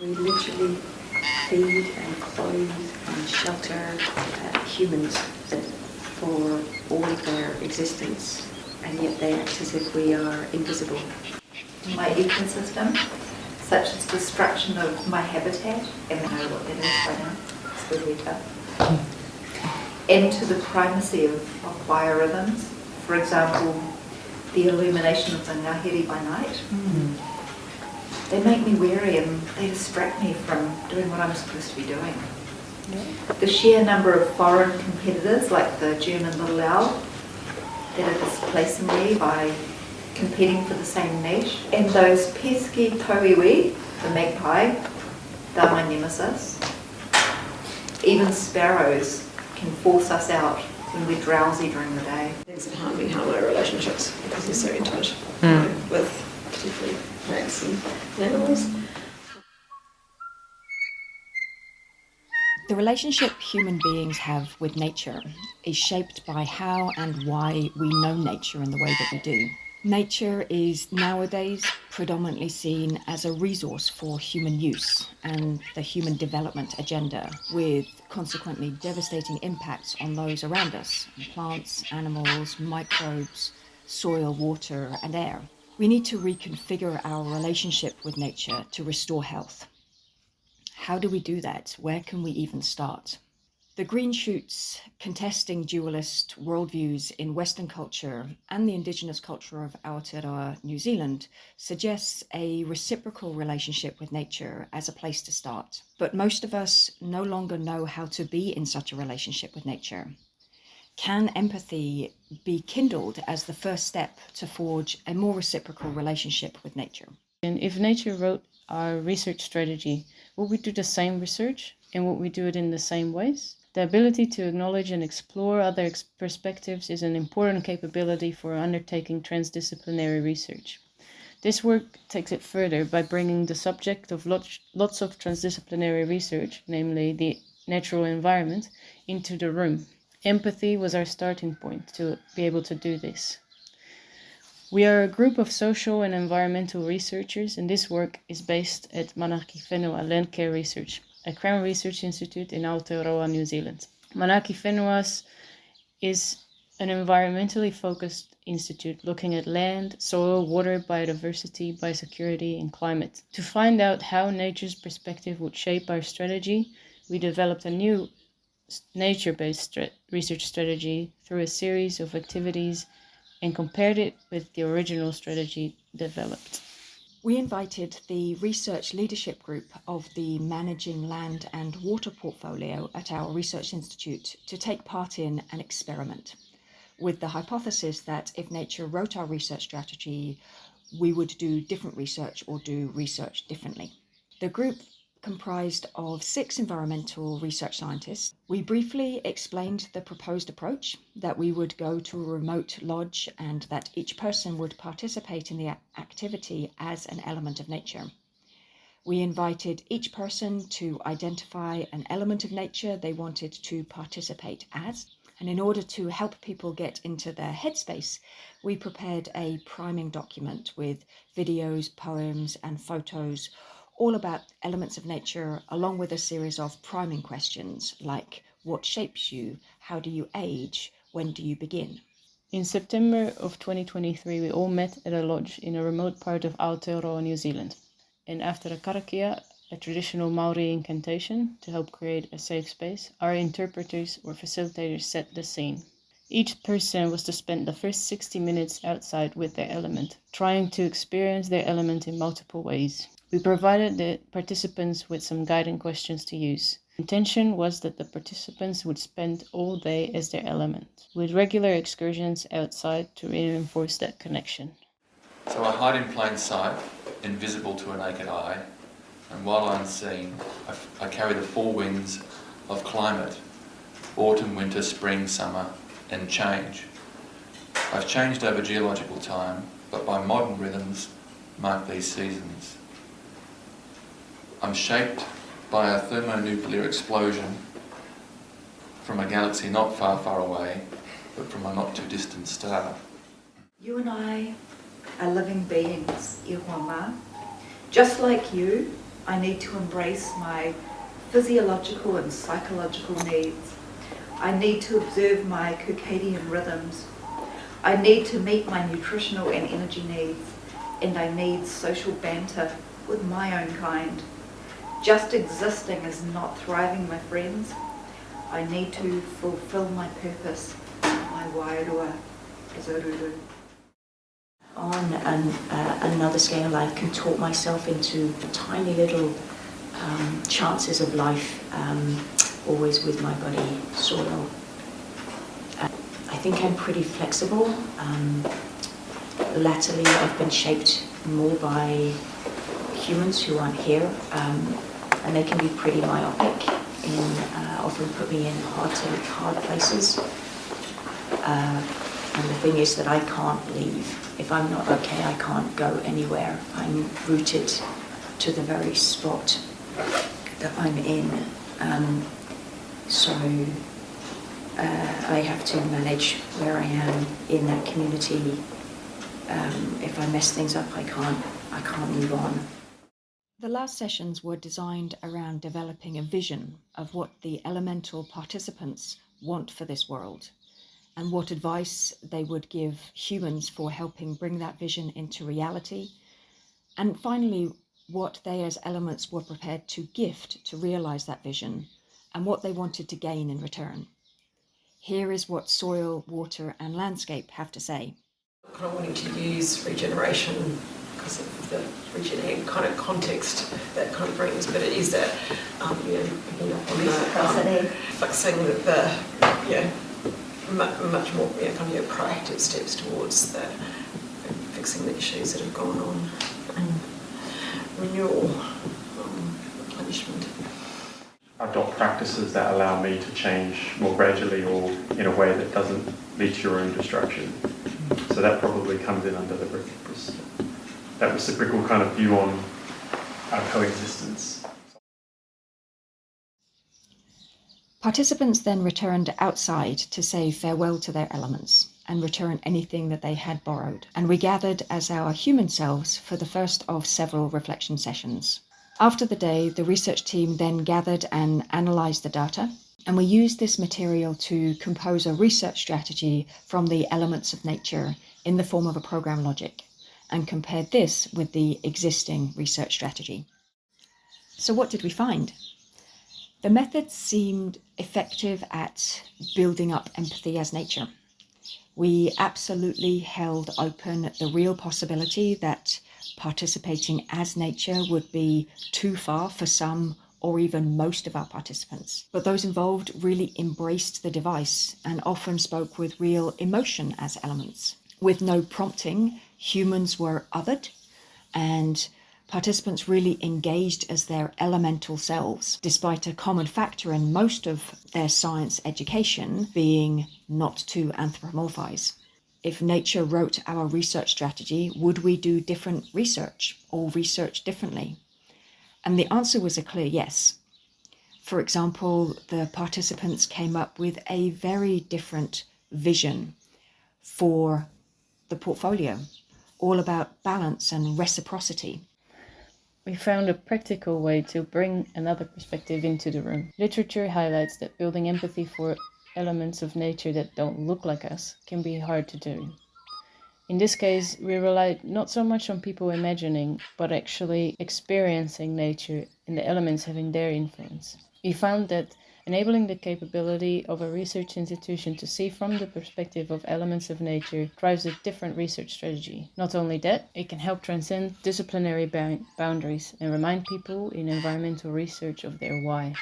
We literally feed and clothe and shelter humans for all of their existence, and yet they act as if we are invisible. My ecosystem, such as destruction of my habitat, and I know what that is by now, it's really tough, into the primacy of biorhythms. For example, the illumination of the Ngāhere by night. They make me weary and they distract me from doing what I'm supposed to be doing. Yeah. The sheer number of foreign competitors, like the German little owl, that are displacing me by competing for the same niche. And those pesky tauiwi, the magpie, they're my nemesis. Even sparrows can force us out when we're drowsy during the day. Things that harm me harm my relationships because they're so intimate with particularly plants and animals. The relationship human beings have with nature is shaped by how and why we know nature in the way that we do. Nature is nowadays predominantly seen as a resource for human use and the human development agenda, with consequently devastating impacts on those around us, plants, animals, microbes, soil, water, and air. We need to reconfigure our relationship with nature to restore health. How do we do that? Where can we even start? The green shoots contesting dualist worldviews in Western culture and the indigenous culture of Aotearoa, New Zealand, suggests a reciprocal relationship with nature as a place to start. But most of us no longer know how to be in such a relationship with nature. Can empathy be kindled as the first step to forge a more reciprocal relationship with nature? And if nature wrote our research strategy, would we do the same research and would we do it in the same ways? The ability to acknowledge and explore other perspectives is an important capability for undertaking transdisciplinary research. This work takes it further by bringing the subject of lots of transdisciplinary research, namely the natural environment, into the room. Empathy was our starting point to be able to do this. We are a group of social and environmental researchers, and this work is based at Manaki Whenua Land Care Research, a Crown Research Institute in Aotearoa, New Zealand. Manaki Whenua is an environmentally focused institute looking at land, soil, water, biodiversity, biosecurity, and climate. To find out how nature's perspective would shape our strategy, we developed a new nature-based research strategy through a series of activities and compared it with the original strategy developed. We invited the research leadership group of the Managing Land and Water portfolio at our research institute to take part in an experiment, with the hypothesis that if nature wrote our research strategy, we would do different research or do research differently. The group comprised of 6 environmental research scientists. We briefly explained the proposed approach, that we would go to a remote lodge and that each person would participate in the activity as an element of nature. We invited each person to identify an element of nature they wanted to participate as, and in order to help people get into their headspace, we prepared a priming document with videos, poems, and photos all about elements of nature, along with a series of priming questions like what shapes you, how do you age, when do you begin? In September of 2023, we all met at a lodge in a remote part of Aotearoa, New Zealand. And after a karakia, a traditional Maori incantation to help create a safe space, our interpreters or facilitators set the scene. Each person was to spend the first 60 minutes outside with their element, trying to experience their element in multiple ways. We provided the participants with some guiding questions to use. The intention was that the participants would spend all day as their element, with regular excursions outside to reinforce that connection. So I hide in plain sight, invisible to a naked eye, and while unseen, I carry the 4 winds of climate: autumn, winter, spring, summer, and change. I've changed over geological time, but by modern rhythms mark these seasons. I'm shaped by a thermonuclear explosion from a galaxy not far, far away, but from a not too distant star. You and I are living beings, Ihuama. Just like you, I need to embrace my physiological and psychological needs. I need to observe my circadian rhythms. I need to meet my nutritional and energy needs, and I need social banter with my own kind. Just existing is not thriving, my friends. I need to fulfill my purpose, my wairua as Oruru. On another scale, I can talk myself into tiny little chances of life, always with my body soil. I think I'm pretty flexible. Latterly, I've been shaped more by humans who aren't here, and they can be pretty myopic and often put me in hard places. And the thing is that I can't leave. If I'm not okay, I can't go anywhere. I'm rooted to the very spot that I'm in. So I have to manage where I am in that community. If I mess things up, I can't move on. The last sessions were designed around developing a vision of what the elemental participants want for this world, and what advice they would give humans for helping bring that vision into reality, and finally, what they as elements were prepared to gift to realize that vision, and what they wanted to gain in return. Here is what soil, water, and landscape have to say. Kind of wanting to use regeneration because of the regenerating kind of context that kind of brings, but it is that, picking up on the fixing much more kind of proactive steps towards the fixing the issues that have gone on, and renewal, replenishment. Adopt practices that allow me to change more gradually or in a way that doesn't lead to your own destruction. So that probably comes in under that reciprocal kind of view on our coexistence. Participants then returned outside to say farewell to their elements and return anything that they had borrowed. And we gathered as our human selves for the first of several reflection sessions. After the day, the research team then gathered and analysed the data, and we used this material to compose a research strategy from the elements of nature in the form of a program logic, and compared this with the existing research strategy. So what did we find? The methods seemed effective at building up empathy as nature. We absolutely held open the real possibility that participating as nature would be too far for some or even most of our participants. But those involved really embraced the device and often spoke with real emotion as elements. With no prompting, humans were othered, and participants really engaged as their elemental selves, despite a common factor in most of their science education being not to anthropomorphize. If nature wrote our research strategy, would we do different research or research differently? And the answer was a clear yes. For example, the participants came up with a very different vision for the portfolio, all about balance and reciprocity. We found a practical way to bring another perspective into the room. Literature highlights that building empathy for elements of nature that don't look like us can be hard to do. In this case, we relied not so much on people imagining, but actually experiencing nature and the elements having their influence. We found that enabling the capability of a research institution to see from the perspective of elements of nature drives a different research strategy. Not only that, it can help transcend disciplinary boundaries and remind people in environmental research of their why.